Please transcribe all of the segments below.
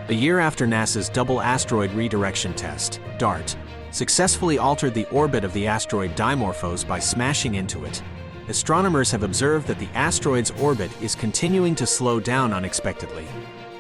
A year after NASA's Double Asteroid Redirection Test, DART, successfully altered the orbit of the asteroid Dimorphos by smashing into it, astronomers have observed that the asteroid's orbit is continuing to slow down unexpectedly.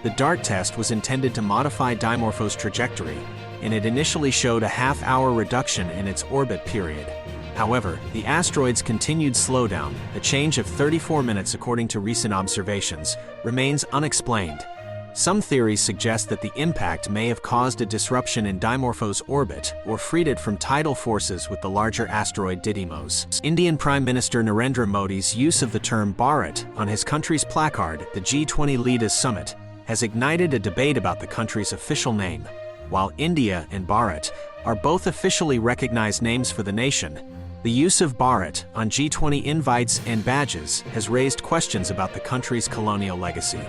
The DART test was intended to modify Dimorphos' trajectory, and it initially showed a half-hour reduction in its orbit period. However, the asteroid's continued slowdown, a change of 34 minutes according to recent observations, remains unexplained. Some theories suggest that the impact may have caused a disruption in Dimorphos' orbit or freed it from tidal forces with the larger asteroid Didymos. Indian Prime Minister Narendra Modi's use of the term Bharat on his country's placard at the G20 Leaders Summit has ignited a debate about the country's official name. While India and Bharat are both officially recognized names for the nation, the use of Bharat on G20 invites and badges has raised questions about the country's colonial legacy.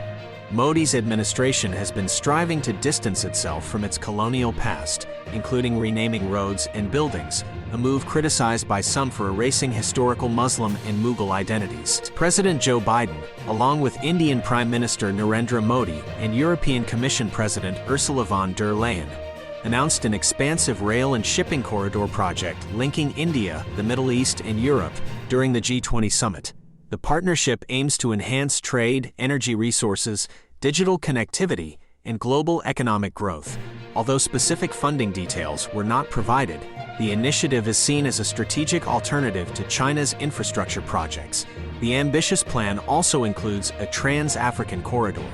Modi's administration has been striving to distance itself from its colonial past, including renaming roads and buildings, a move criticized by some for erasing historical Muslim and Mughal identities. President Joe Biden, along with Indian Prime Minister Narendra Modi and European Commission President Ursula von der Leyen, announced an expansive rail and shipping corridor project linking India, the Middle East, and Europe during the G20 summit. The partnership aims to enhance trade, energy resources, digital connectivity, and global economic growth. Although specific funding details were not provided, the initiative is seen as a strategic alternative to China's infrastructure projects. The ambitious plan also includes a trans-African corridor.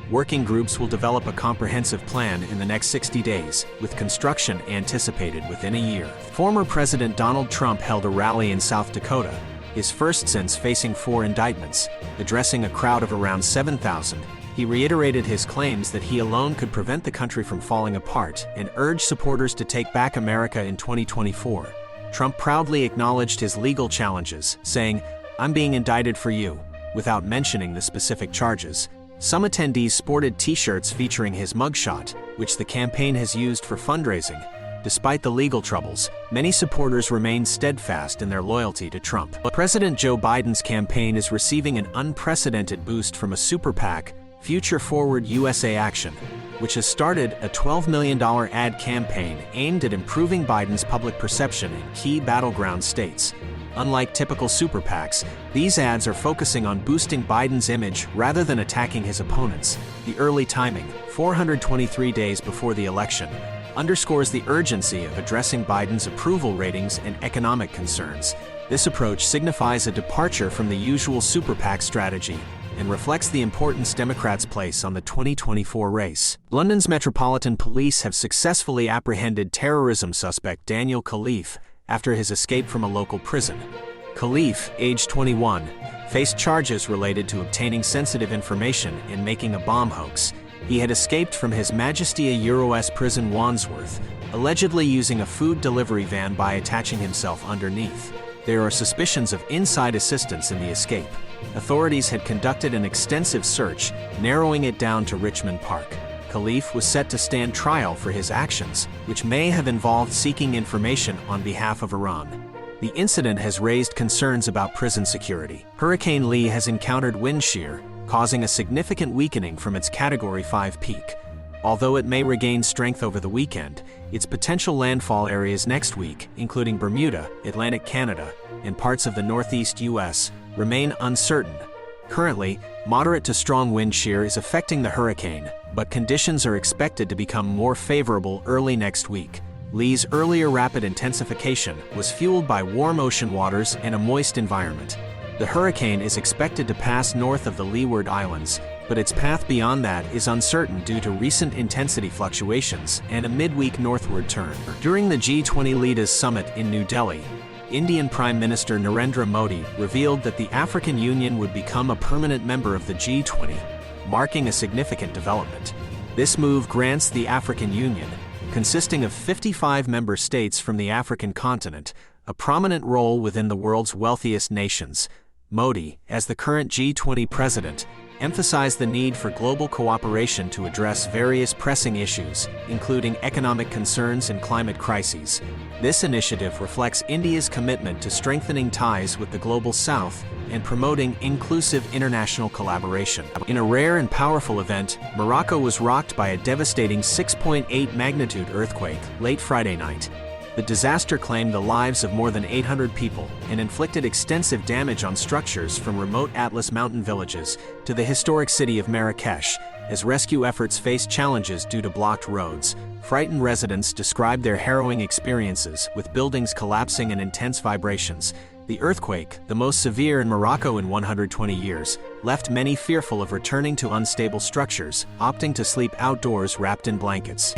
Working groups will develop a comprehensive plan in the next 60 days, with construction anticipated within a year. Former President Donald Trump held a rally in South Dakota, his first since facing 4 indictments. Addressing a crowd of around 7,000, he reiterated his claims that he alone could prevent the country from falling apart and urged supporters to take back America in 2024. Trump proudly acknowledged his legal challenges, saying, "I'm being indicted for you," without mentioning the specific charges. Some attendees sported t-shirts featuring his mugshot, which the campaign has used for fundraising. Despite the legal troubles, many supporters remain steadfast in their loyalty to Trump. President Joe Biden's campaign is receiving an unprecedented boost from a super PAC, Future Forward USA Action, which has started a $12 million ad campaign aimed at improving Biden's public perception in key battleground states. Unlike typical super PACs, these ads are focusing on boosting Biden's image rather than attacking his opponents. The early timing, 423 days before the election, underscores the urgency of addressing Biden's approval ratings and economic concerns. This approach signifies a departure from the usual super PAC strategy and reflects the importance Democrats place on the 2024 race. London's Metropolitan Police have successfully apprehended terrorism suspect Daniel Khalife after his escape from a local prison. Khalife, aged 21, faced charges related to obtaining sensitive information and making a bomb hoax. He had escaped from His Majesty a Euro-S prison Wandsworth, allegedly using a food delivery van by attaching himself underneath. There are suspicions of inside assistance in the escape. Authorities had conducted an extensive search, narrowing it down to Richmond Park. Khalife was set to stand trial for his actions, which may have involved seeking information on behalf of Iran. The incident has raised concerns about prison security. Hurricane Lee has encountered wind shear, causing a significant weakening from its Category 5 peak. Although it may regain strength over the weekend, its potential landfall areas next week, including Bermuda, Atlantic Canada, and parts of the northeast U.S., remain uncertain. Currently, moderate to strong wind shear is affecting the hurricane, but conditions are expected to become more favorable early next week. Lee's earlier rapid intensification was fueled by warm ocean waters and a moist environment. The hurricane is expected to pass north of the Leeward Islands, but its path beyond that is uncertain due to recent intensity fluctuations and a midweek northward turn. During the G20 Leaders Summit in New Delhi, Indian Prime Minister Narendra Modi revealed that the African Union would become a permanent member of the G20, marking a significant development. This move grants the African Union, consisting of 55 member states from the African continent, a prominent role within the world's wealthiest nations. Modi, as the current G20 president, emphasized the need for global cooperation to address various pressing issues, including economic concerns and climate crises. This initiative reflects India's commitment to strengthening ties with the Global South and promoting inclusive international collaboration. In a rare and powerful event, Morocco was rocked by a devastating 6.8 magnitude earthquake late Friday night. The disaster claimed the lives of more than 800 people and inflicted extensive damage on structures from remote Atlas mountain villages to the historic city of Marrakesh, as rescue efforts faced challenges due to blocked roads. Frightened residents described their harrowing experiences, with buildings collapsing and intense vibrations. The earthquake, the most severe in Morocco in 120 years, left many fearful of returning to unstable structures, opting to sleep outdoors wrapped in blankets.